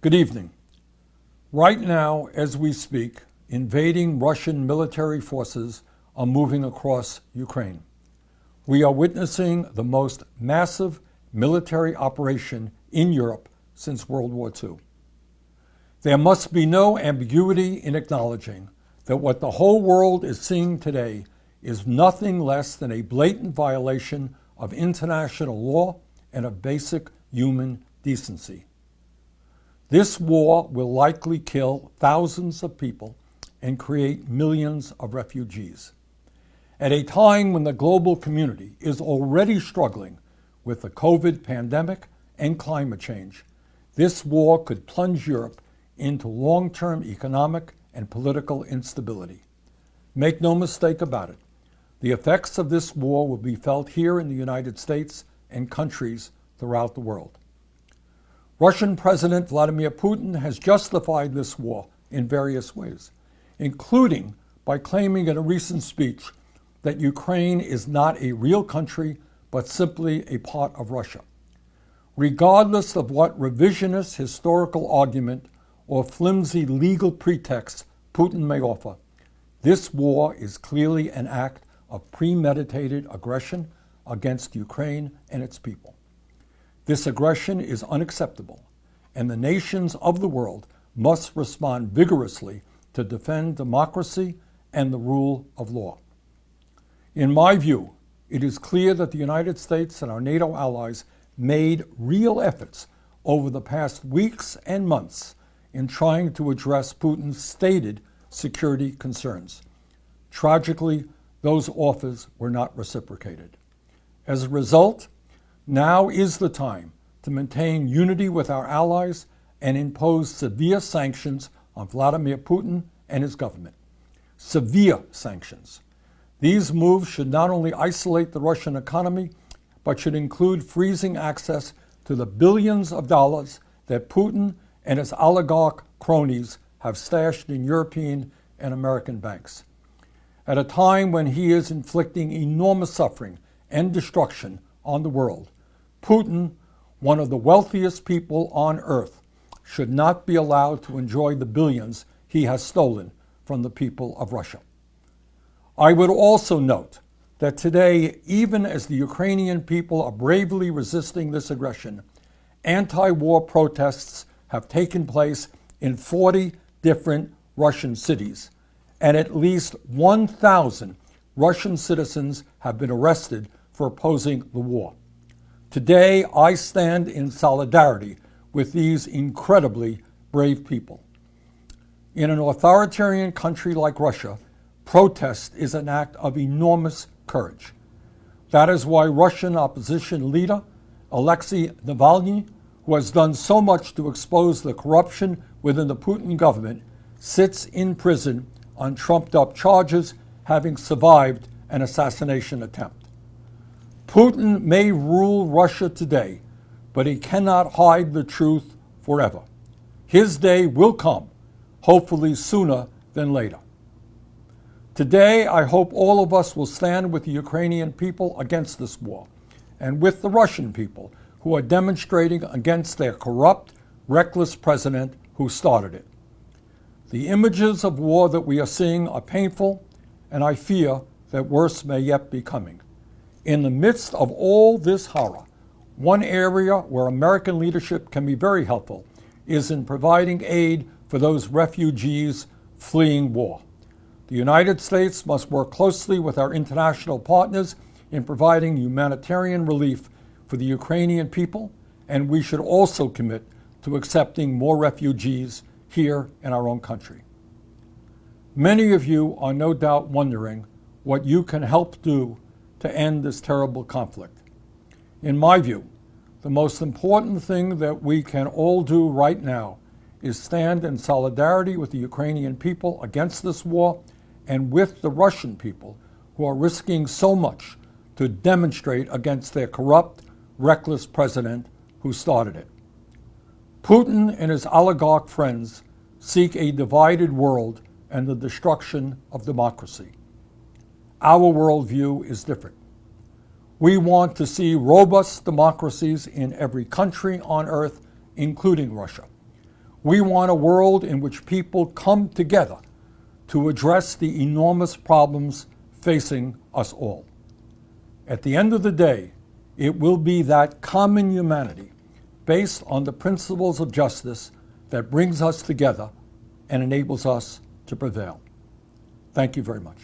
Good evening. Right now, as we speak, invading Russian military forces are moving across Ukraine. We are witnessing the most massive military operation in Europe since World War II. There must be no ambiguity in acknowledging that what the whole world is seeing today is nothing less than a blatant violation of international law and of basic human decency. This war will likely kill thousands of people and create millions of refugees. At a time when the global community is already struggling with the COVID pandemic and climate change, this war could plunge Europe into long-term economic and political instability. Make no mistake about it, the effects of this war will be felt here in the United States and countries throughout the world. Russian President Vladimir Putin has justified this war in various ways, including by claiming in a recent speech that Ukraine is not a real country, but simply a part of Russia. Regardless of what revisionist historical argument or flimsy legal pretext Putin may offer, this war is clearly an act of premeditated aggression against Ukraine and its people. This aggression is unacceptable, and the nations of the world must respond vigorously to defend democracy and the rule of law. In my view, it is clear that the United States and our NATO allies made real efforts over the past weeks and months in trying to address Putin's stated security concerns. Tragically, those offers were not reciprocated. As a result, now is the time to maintain unity with our allies and impose severe sanctions on Vladimir Putin and his government. Severe sanctions. These moves should not only isolate the Russian economy, but should include freezing access to the billions of dollars that Putin and his oligarch cronies have stashed in European and American banks. At a time when he is inflicting enormous suffering and destruction on the world, Putin, one of the wealthiest people on earth, should not be allowed to enjoy the billions he has stolen from the people of Russia. I would also note that today, even as the Ukrainian people are bravely resisting this aggression, anti-war protests have taken place in 40 different Russian cities, and at least 1,000 Russian citizens have been arrested for opposing the war. Today, I stand in solidarity with these incredibly brave people. In an authoritarian country like Russia, protest is an act of enormous courage. That is why Russian opposition leader Alexei Navalny, who has done so much to expose the corruption within the Putin government, sits in prison on trumped-up charges, having survived an assassination attempt. Putin may rule Russia today, but he cannot hide the truth forever. His day will come, hopefully sooner than later. Today, I hope all of us will stand with the Ukrainian people against this war, and with the Russian people who are demonstrating against their corrupt, reckless president who started it. The images of war that we are seeing are painful, and I fear that worse may yet be coming. In the midst of all this horror, one area where American leadership can be very helpful is in providing aid for those refugees fleeing war. The United States must work closely with our international partners in providing humanitarian relief for the Ukrainian people, and we should also commit to accepting more refugees here in our own country. Many of you are no doubt wondering what you can help do to end this terrible conflict. In my view, the most important thing that we can all do right now is stand in solidarity with the Ukrainian people against this war and with the Russian people who are risking so much to demonstrate against their corrupt, reckless president who started it. Putin and his oligarch friends seek a divided world and the destruction of democracy. Our worldview is different. We want to see robust democracies in every country on earth, including Russia. We want a world in which people come together to address the enormous problems facing us all. At the end of the day, it will be that common humanity based on the principles of justice that brings us together and enables us to prevail. Thank you very much.